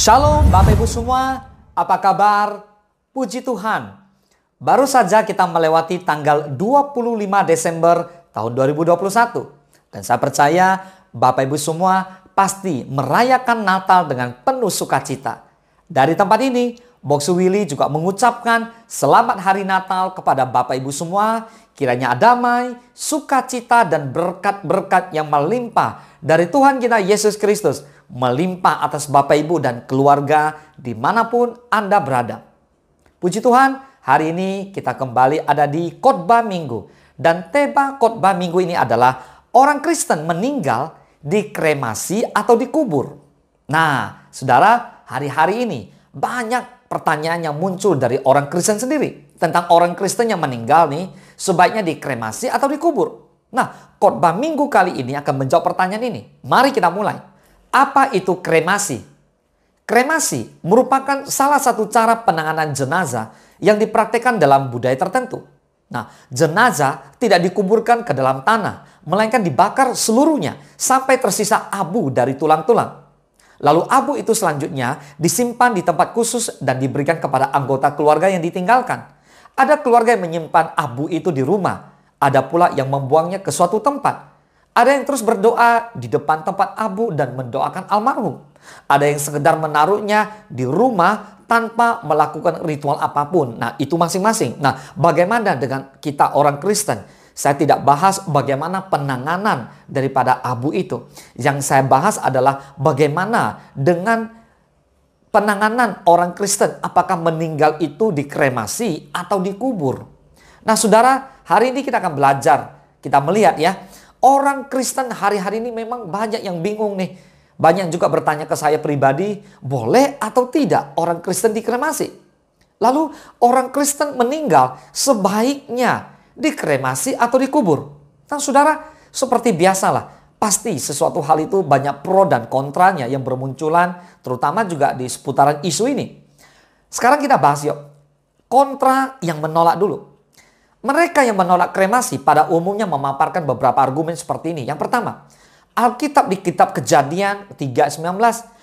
Shalom Bapak Ibu semua, apa kabar? Puji Tuhan. Baru saja kita melewati tanggal 25 Desember tahun 2021. Dan saya percaya Bapak Ibu semua pasti merayakan Natal dengan penuh sukacita. Dari tempat ini, Boksu Willy juga mengucapkan selamat hari Natal kepada Bapak Ibu semua. Kiranya damai, sukacita dan berkat-berkat yang melimpah dari Tuhan kita Yesus Kristus melimpah atas Bapak Ibu dan keluarga dimanapun Anda berada. Puji Tuhan, hari ini kita kembali ada di khotbah minggu. Dan tema khotbah minggu ini adalah orang Kristen meninggal dikremasi atau dikubur. Nah, saudara, hari-hari ini banyak pertanyaan yang muncul dari orang Kristen sendiri. Tentang orang Kristen yang meninggal nih, sebaiknya dikremasi atau dikubur. Nah, khotbah minggu kali ini akan menjawab pertanyaan ini. Mari kita mulai. Apa itu kremasi? Kremasi merupakan salah satu cara penanganan jenazah yang dipraktikkan dalam budaya tertentu. Nah, jenazah tidak dikuburkan ke dalam tanah, melainkan dibakar seluruhnya sampai tersisa abu dari tulang-tulang. Lalu abu itu selanjutnya disimpan di tempat khusus dan diberikan kepada anggota keluarga yang ditinggalkan. Ada keluarga yang menyimpan abu itu di rumah, ada pula yang membuangnya ke suatu tempat. Ada yang terus berdoa di depan tempat abu dan mendoakan almarhum. Ada yang sekedar menaruhnya di rumah tanpa melakukan ritual apapun. Nah, itu masing-masing. Nah, bagaimana dengan kita orang Kristen? Saya tidak bahas bagaimana penanganan daripada abu itu. Yang saya bahas adalah bagaimana dengan penanganan orang Kristen. Apakah meninggal itu dikremasi atau dikubur? Nah, saudara, hari ini kita akan belajar. Kita melihat ya. Orang Kristen hari-hari ini memang banyak yang bingung nih. Banyak juga bertanya ke saya pribadi, boleh atau tidak orang Kristen dikremasi? Lalu orang Kristen meninggal sebaiknya dikremasi atau dikubur? Nah saudara, seperti biasalah. Pasti sesuatu hal itu banyak pro dan kontranya yang bermunculan, terutama juga di seputaran isu ini. Sekarang kita bahas yuk, kontra yang menolak dulu. Mereka yang menolak kremasi pada umumnya memaparkan beberapa argumen seperti ini. Yang pertama, Alkitab di kitab Kejadian 3:19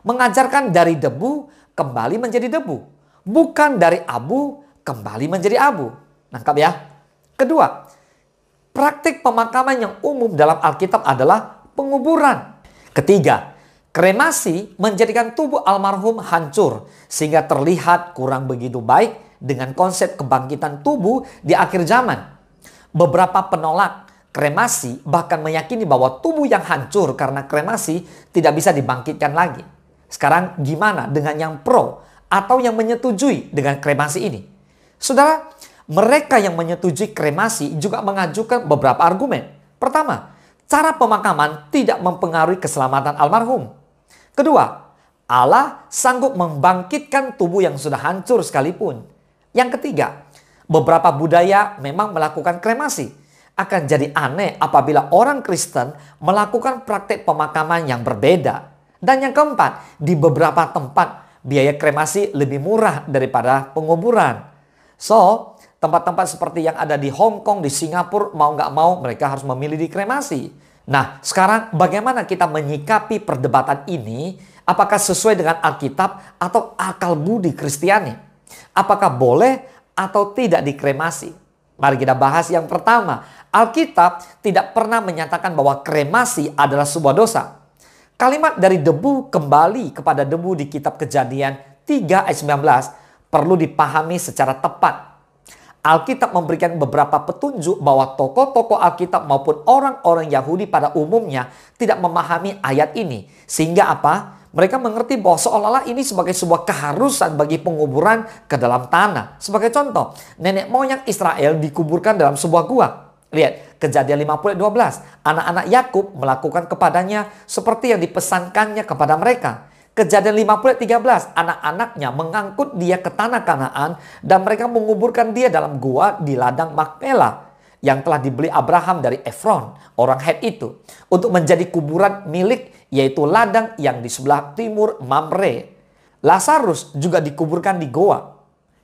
mengajarkan dari debu kembali menjadi debu. Bukan dari abu kembali menjadi abu. Nangkap ya? Kedua, praktik pemakaman yang umum dalam Alkitab adalah penguburan. Ketiga, kremasi menjadikan tubuh almarhum hancur sehingga terlihat kurang begitu baik dengan konsep kebangkitan tubuh di akhir zaman. Beberapa penolak kremasi bahkan meyakini bahwa tubuh yang hancur karena kremasi tidak bisa dibangkitkan lagi. Sekarang gimana dengan yang pro atau yang menyetujui dengan kremasi ini? Saudara, mereka yang menyetujui kremasi juga mengajukan beberapa argumen. Pertama, cara pemakaman tidak mempengaruhi keselamatan almarhum. Kedua, Allah sanggup membangkitkan tubuh yang sudah hancur sekalipun. Yang ketiga, beberapa budaya memang melakukan kremasi. Akan jadi aneh apabila orang Kristen melakukan praktek pemakaman yang berbeda. Dan yang keempat, di beberapa tempat biaya kremasi lebih murah daripada penguburan. So, tempat-tempat seperti yang ada di Hong Kong, di Singapura, mau nggak mau mereka harus memilih dikremasi. Nah, sekarang bagaimana kita menyikapi perdebatan ini? Apakah sesuai dengan Alkitab atau akal budi Kristiani? Apakah boleh atau tidak dikremasi? Mari kita bahas yang pertama. Alkitab tidak pernah menyatakan bahwa kremasi adalah sebuah dosa. Kalimat dari debu kembali kepada debu di kitab Kejadian 3 ayat 19 perlu dipahami secara tepat. Alkitab memberikan beberapa petunjuk bahwa tokoh-tokoh Alkitab maupun orang-orang Yahudi pada umumnya tidak memahami ayat ini. Sehingga apa? Mereka mengerti bahwa seolah-olah ini sebagai sebuah keharusan bagi penguburan ke dalam tanah. Sebagai contoh, nenek moyang Israel dikuburkan dalam sebuah gua. Lihat, Kejadian 50:12. Anak-anak Yakub melakukan kepadanya seperti yang dipesankannya kepada mereka. Kejadian 50:13. Anak-anaknya mengangkut dia ke tanah Kanaan dan mereka menguburkan dia dalam gua di ladang Makpela yang telah dibeli Abraham dari Efron, orang Het itu, untuk menjadi kuburan milik, yaitu ladang yang di sebelah timur Mamre. Lazarus juga dikuburkan di goa.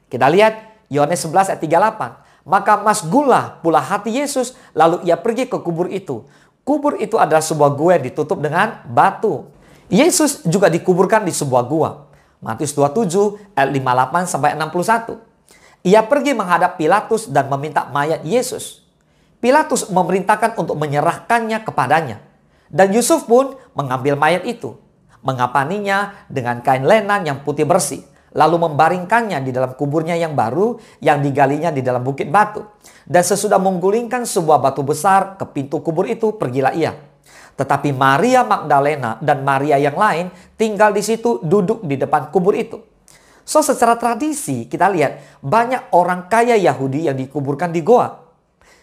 Kita lihat Yohanes 11 ayat 38. Maka masgulah pula hati Yesus, lalu ia pergi ke kubur itu. Kubur itu adalah sebuah gua yang ditutup dengan batu. Yesus juga dikuburkan di sebuah gua. Matius 27 ayat 58 sampai 61. Ia pergi menghadap Pilatus dan meminta mayat Yesus. Pilatus memerintahkan untuk menyerahkannya kepadanya. Dan Yusuf pun mengambil mayat itu, mengapaninya dengan kain lenan yang putih bersih, lalu membaringkannya di dalam kuburnya yang baru yang digalinya di dalam bukit batu. Dan sesudah menggulingkan sebuah batu besar ke pintu kubur itu, pergilah ia. Tetapi Maria Magdalena dan Maria yang lain tinggal di situ, duduk di depan kubur itu. So, secara tradisi kita lihat banyak orang kaya Yahudi yang dikuburkan di goa.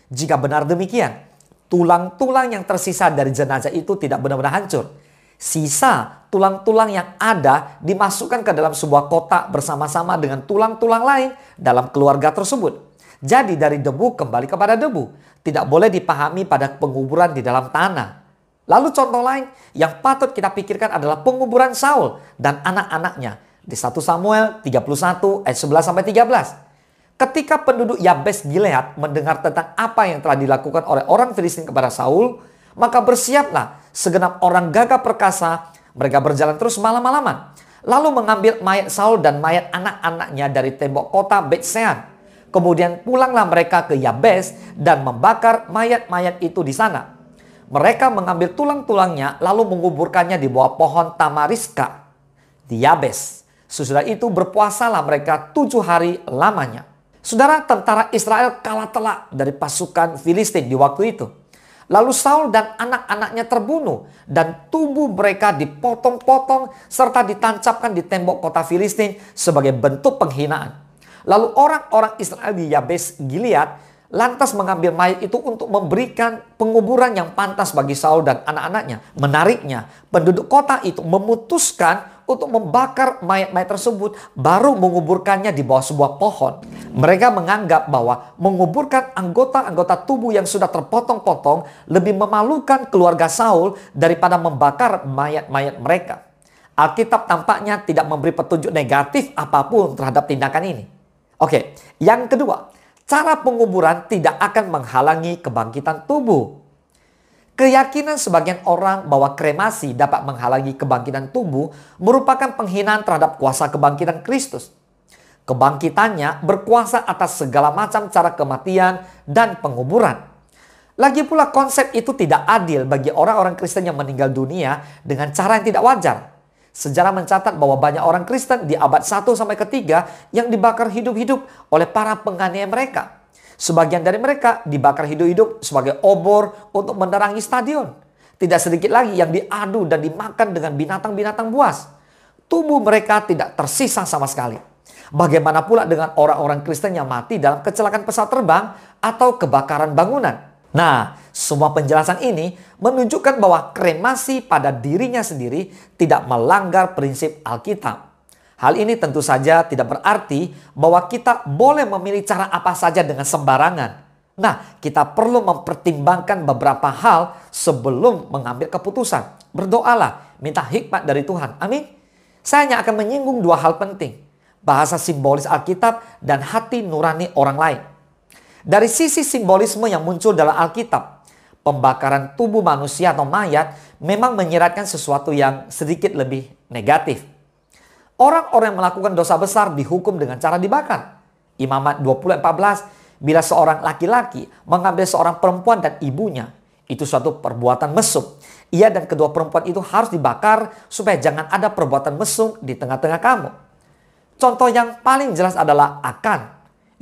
Jika benar demikian, tulang-tulang yang tersisa dari jenazah itu tidak benar-benar hancur. Sisa tulang-tulang yang ada dimasukkan ke dalam sebuah kotak bersama-sama dengan tulang-tulang lain dalam keluarga tersebut. Jadi dari debu kembali kepada debu. Tidak boleh dipahami pada penguburan di dalam tanah. Lalu contoh lain yang patut kita pikirkan adalah penguburan Saul dan anak-anaknya di 1 Samuel 31 ayat 11 sampai 13. Ketika penduduk Yabes Gilead mendengar tentang apa yang telah dilakukan oleh orang Filistin kepada Saul, maka bersiaplah segenap orang gagah perkasa. Mereka berjalan terus malam-malaman, lalu mengambil mayat Saul dan mayat anak-anaknya dari tembok kota Bet-Sean. Kemudian pulanglah mereka ke Yabes dan membakar mayat-mayat itu di sana. Mereka mengambil tulang-tulangnya lalu menguburkannya di bawah pohon tamariska di Yabes. Sesudah itu berpuasalah mereka 7 hari lamanya. Saudara, tentara Israel kalah telak dari pasukan Filistin di waktu itu. Lalu Saul dan anak-anaknya terbunuh dan tubuh mereka dipotong-potong serta ditancapkan di tembok kota Filistin sebagai bentuk penghinaan. Lalu orang-orang Israel di Yabes Gilead lantas mengambil mayat itu untuk memberikan penguburan yang pantas bagi Saul dan anak-anaknya. Menariknya, penduduk kota itu memutuskan untuk membakar mayat-mayat tersebut, baru menguburkannya di bawah sebuah pohon. Mereka menganggap bahwa menguburkan anggota-anggota tubuh yang sudah terpotong-potong lebih memalukan keluarga Saul daripada membakar mayat-mayat mereka. Alkitab tampaknya tidak memberi petunjuk negatif apapun terhadap tindakan ini. Oke, yang kedua, cara penguburan tidak akan menghalangi kebangkitan tubuh. Keyakinan sebagian orang bahwa kremasi dapat menghalangi kebangkitan tubuh merupakan penghinaan terhadap kuasa kebangkitan Kristus. Kebangkitannya berkuasa atas segala macam cara kematian dan penguburan. Lagi pula konsep itu tidak adil bagi orang-orang Kristen yang meninggal dunia dengan cara yang tidak wajar. Sejarah mencatat bahwa banyak orang Kristen di abad 1 sampai ke-3 yang dibakar hidup-hidup oleh para penganiaya mereka. Sebagian dari mereka dibakar hidup-hidup sebagai obor untuk menerangi stadion. Tidak sedikit lagi yang diadu dan dimakan dengan binatang-binatang buas. Tubuh mereka tidak tersisa sama sekali. Bagaimana pula dengan orang-orang Kristen yang mati dalam kecelakaan pesawat terbang atau kebakaran bangunan? Nah, semua penjelasan ini menunjukkan bahwa kremasi pada dirinya sendiri tidak melanggar prinsip Alkitab. Hal ini tentu saja tidak berarti bahwa kita boleh memilih cara apa saja dengan sembarangan. Nah, kita perlu mempertimbangkan beberapa hal sebelum mengambil keputusan. Berdoalah, minta hikmat dari Tuhan. Amin. Saya hanya akan menyinggung 2 hal penting. Bahasa simbolis Alkitab dan hati nurani orang lain. Dari sisi simbolisme yang muncul dalam Alkitab, pembakaran tubuh manusia atau mayat memang menyiratkan sesuatu yang sedikit lebih negatif. Orang-orang yang melakukan dosa besar dihukum dengan cara dibakar. Imamat 20:14, bila seorang laki-laki mengambil seorang perempuan dan ibunya, itu suatu perbuatan mesum. Ia dan kedua perempuan itu harus dibakar supaya jangan ada perbuatan mesum di tengah-tengah kamu. Contoh yang paling jelas adalah Akan.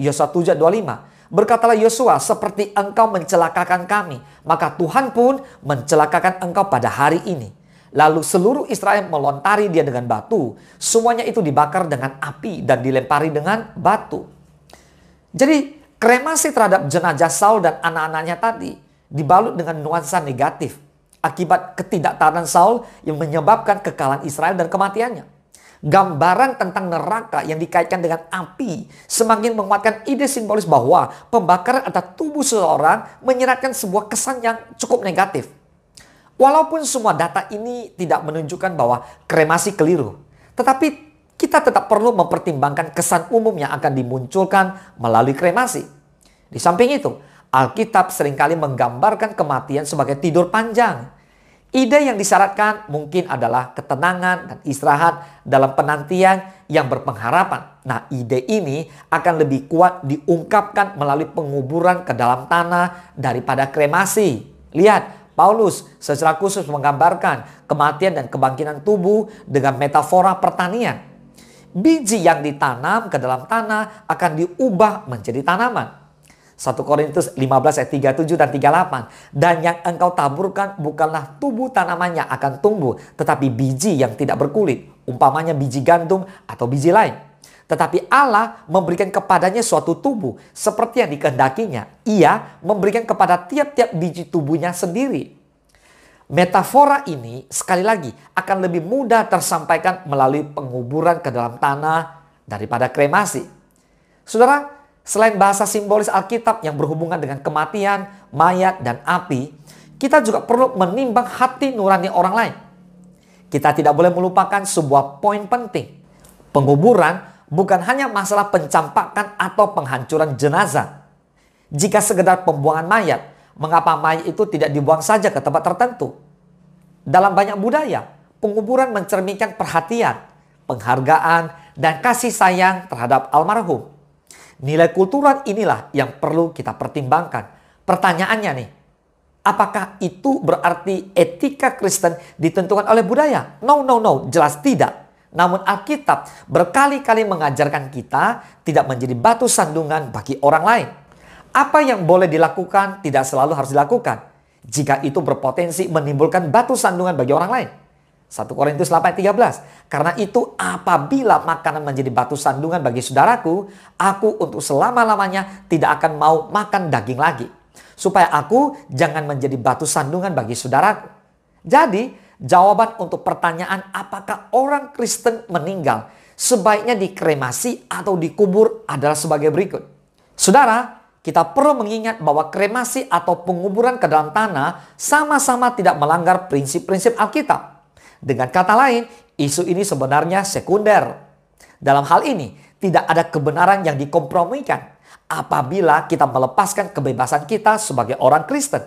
Yosua 7:25. Berkatalah Yosua, seperti engkau mencelakakan kami, maka Tuhan pun mencelakakan engkau pada hari ini. Lalu seluruh Israel melontari dia dengan batu. Semuanya itu dibakar dengan api dan dilempari dengan batu. Jadi kremasi terhadap jenazah Saul dan anak-anaknya tadi dibalut dengan nuansa negatif. Akibat ketidaktaatan Saul yang menyebabkan kekalahan Israel dan kematiannya. Gambaran tentang neraka yang dikaitkan dengan api semakin menguatkan ide simbolis bahwa pembakaran atas tubuh seseorang menyiratkan sebuah kesan yang cukup negatif. Walaupun semua data ini tidak menunjukkan bahwa kremasi keliru, tetapi kita tetap perlu mempertimbangkan kesan umum yang akan dimunculkan melalui kremasi. Di samping itu, Alkitab seringkali menggambarkan kematian sebagai tidur panjang. Ide yang disyaratkan mungkin adalah ketenangan dan istirahat dalam penantian yang berpengharapan. Nah, ide ini akan lebih kuat diungkapkan melalui penguburan ke dalam tanah daripada kremasi. Lihat, Paulus secara khusus menggambarkan kematian dan kebangkitan tubuh dengan metafora pertanian. Biji yang ditanam ke dalam tanah akan diubah menjadi tanaman. 1 Korintus 15 ayat 37 dan 38. Dan yang engkau taburkan bukanlah tubuh tanaman yang akan tumbuh, tetapi biji yang tidak berkulit, umpamanya biji gandum atau biji lain. Tetapi Allah memberikan kepadanya suatu tubuh seperti yang dikehendakinya. Ia memberikan kepada tiap-tiap biji tubuhnya sendiri. Metafora ini sekali lagi akan lebih mudah tersampaikan melalui penguburan ke dalam tanah daripada kremasi. Saudara, selain bahasa simbolis Alkitab yang berhubungan dengan kematian, mayat, dan api, kita juga perlu menimbang hati nurani orang lain. Kita tidak boleh melupakan sebuah poin penting. Penguburan bukan hanya masalah pencampakan atau penghancuran jenazah. Jika sekedar pembuangan mayat, mengapa mayat itu tidak dibuang saja ke tempat tertentu? Dalam banyak budaya, penguburan mencerminkan perhatian, penghargaan, dan kasih sayang terhadap almarhum. Nilai kultural inilah yang perlu kita pertimbangkan. Pertanyaannya nih, apakah itu berarti etika Kristen ditentukan oleh budaya? No, jelas tidak. Namun Alkitab berkali-kali mengajarkan kita tidak menjadi batu sandungan bagi orang lain. Apa yang boleh dilakukan tidak selalu harus dilakukan jika itu berpotensi menimbulkan batu sandungan bagi orang lain. 1 Korintus 8:13. Karena itu apabila makanan menjadi batu sandungan bagi saudaraku, aku untuk selama-lamanya tidak akan mau makan daging lagi, supaya aku jangan menjadi batu sandungan bagi saudaraku. Jadi, jawaban untuk pertanyaan apakah orang Kristen meninggal sebaiknya dikremasi atau dikubur adalah sebagai berikut. Saudara, kita perlu mengingat bahwa kremasi atau penguburan ke dalam tanah sama-sama tidak melanggar prinsip-prinsip Alkitab. Dengan kata lain, isu ini sebenarnya sekunder. Dalam hal ini, tidak ada kebenaran yang dikompromikan apabila kita melepaskan kebebasan kita sebagai orang Kristen.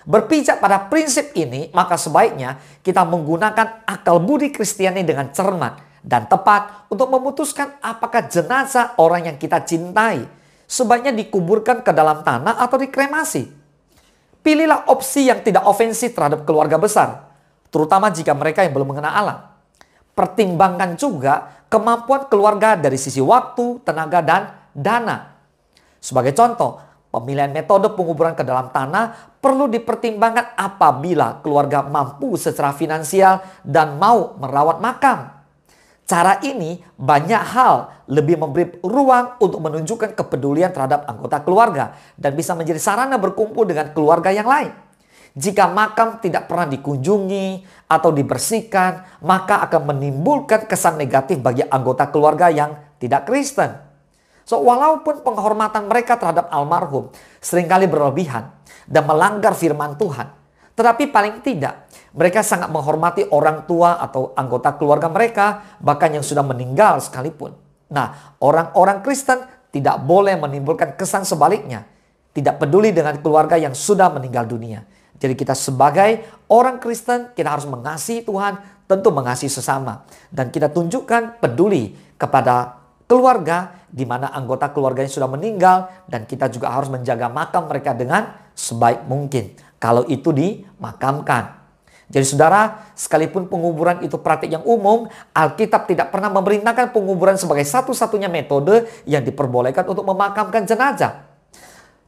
Berpijak pada prinsip ini, maka sebaiknya kita menggunakan akal budi Kristiani dengan cermat dan tepat untuk memutuskan apakah jenazah orang yang kita cintai sebaiknya dikuburkan ke dalam tanah atau dikremasi. Pilihlah opsi yang tidak ofensif terhadap keluarga besar, terutama jika mereka yang belum mengenal Allah. Pertimbangkan juga kemampuan keluarga dari sisi waktu, tenaga, dan dana. Sebagai contoh, pemilihan metode penguburan ke dalam tanah perlu dipertimbangkan apabila keluarga mampu secara finansial dan mau merawat makam. Cara ini banyak hal lebih memberi ruang untuk menunjukkan kepedulian terhadap anggota keluarga dan bisa menjadi sarana berkumpul dengan keluarga yang lain. Jika makam tidak pernah dikunjungi atau dibersihkan, maka akan menimbulkan kesan negatif bagi anggota keluarga yang tidak Kristen. So, walaupun penghormatan mereka terhadap almarhum seringkali berlebihan dan melanggar firman Tuhan, tetapi paling tidak mereka sangat menghormati orang tua atau anggota keluarga mereka, bahkan yang sudah meninggal sekalipun. Nah, orang-orang Kristen tidak boleh menimbulkan kesan sebaliknya, tidak peduli dengan keluarga yang sudah meninggal dunia. Jadi kita sebagai orang Kristen, kita harus mengasihi Tuhan, tentu mengasihi sesama. Dan kita tunjukkan peduli kepada keluarga, di mana anggota keluarganya sudah meninggal, dan kita juga harus menjaga makam mereka dengan sebaik mungkin, kalau itu dimakamkan. Jadi saudara, sekalipun penguburan itu praktik yang umum, Alkitab tidak pernah memerintahkan penguburan sebagai satu-satunya metode yang diperbolehkan untuk memakamkan jenazah.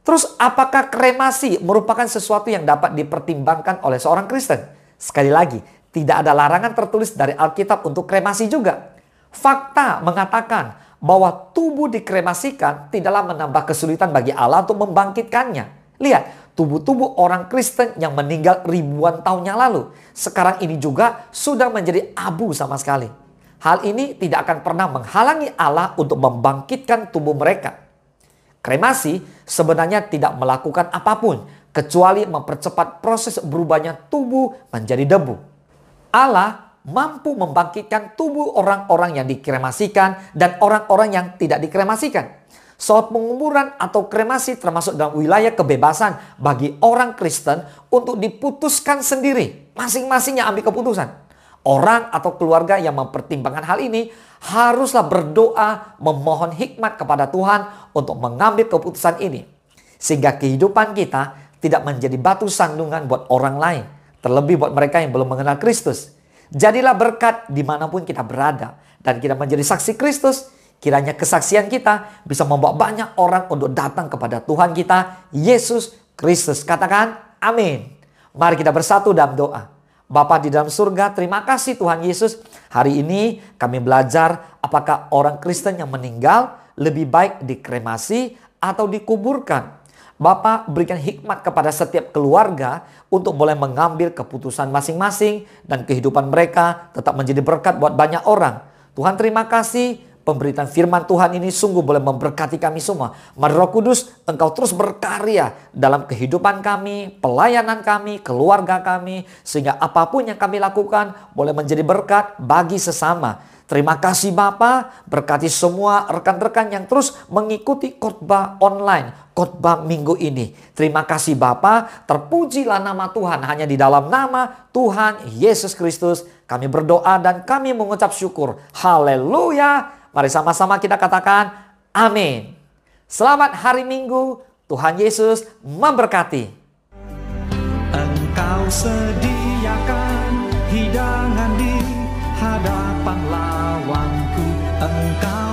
Terus apakah kremasi merupakan sesuatu yang dapat dipertimbangkan oleh seorang Kristen? Sekali lagi, tidak ada larangan tertulis dari Alkitab untuk kremasi juga. Fakta mengatakan bahwa tubuh dikremasikan tidaklah menambah kesulitan bagi Allah untuk membangkitkannya. Lihat, tubuh-tubuh orang Kristen yang meninggal ribuan tahun yang lalu, sekarang ini juga sudah menjadi abu sama sekali. Hal ini tidak akan pernah menghalangi Allah untuk membangkitkan tubuh mereka. Kremasi sebenarnya tidak melakukan apapun kecuali mempercepat proses berubahnya tubuh menjadi debu. Allah mampu membangkitkan tubuh orang-orang yang dikremasikan dan orang-orang yang tidak dikremasikan. Soal penguburan atau kremasi termasuk dalam wilayah kebebasan bagi orang Kristen untuk diputuskan sendiri. Masing-masingnya ambil keputusan. Orang atau keluarga yang mempertimbangkan hal ini haruslah berdoa memohon hikmat kepada Tuhan untuk mengambil keputusan ini. Sehingga kehidupan kita tidak menjadi batu sandungan buat orang lain. Terlebih buat mereka yang belum mengenal Kristus. Jadilah berkat dimanapun kita berada. Dan kita menjadi saksi Kristus. Kiranya kesaksian kita bisa membawa banyak orang untuk datang kepada Tuhan kita, Yesus Kristus. Katakan amin. Mari kita bersatu dalam doa. Bapa di dalam surga, terima kasih Tuhan Yesus. Hari ini kami belajar apakah orang Kristen yang meninggal lebih baik dikremasi atau dikuburkan. Bapa berikan hikmat kepada setiap keluarga untuk boleh mengambil keputusan masing-masing dan kehidupan mereka tetap menjadi berkat buat banyak orang. Tuhan terima kasih. Pemberitaan firman Tuhan ini sungguh boleh memberkati kami semua. Mari Roh Kudus, Engkau terus berkarya dalam kehidupan kami, pelayanan kami, keluarga kami. Sehingga apapun yang kami lakukan boleh menjadi berkat bagi sesama. Terima kasih Bapa, berkati semua rekan-rekan yang terus mengikuti khotbah online, khotbah minggu ini. Terima kasih Bapa, terpujilah nama Tuhan. Hanya di dalam nama Tuhan Yesus Kristus kami berdoa dan kami mengucap syukur. Haleluya. Mari sama-sama kita katakan amin. Selamat hari Minggu. Tuhan Yesus memberkati. Engkau sediakan hidangan di hadapan lawanku. Engkau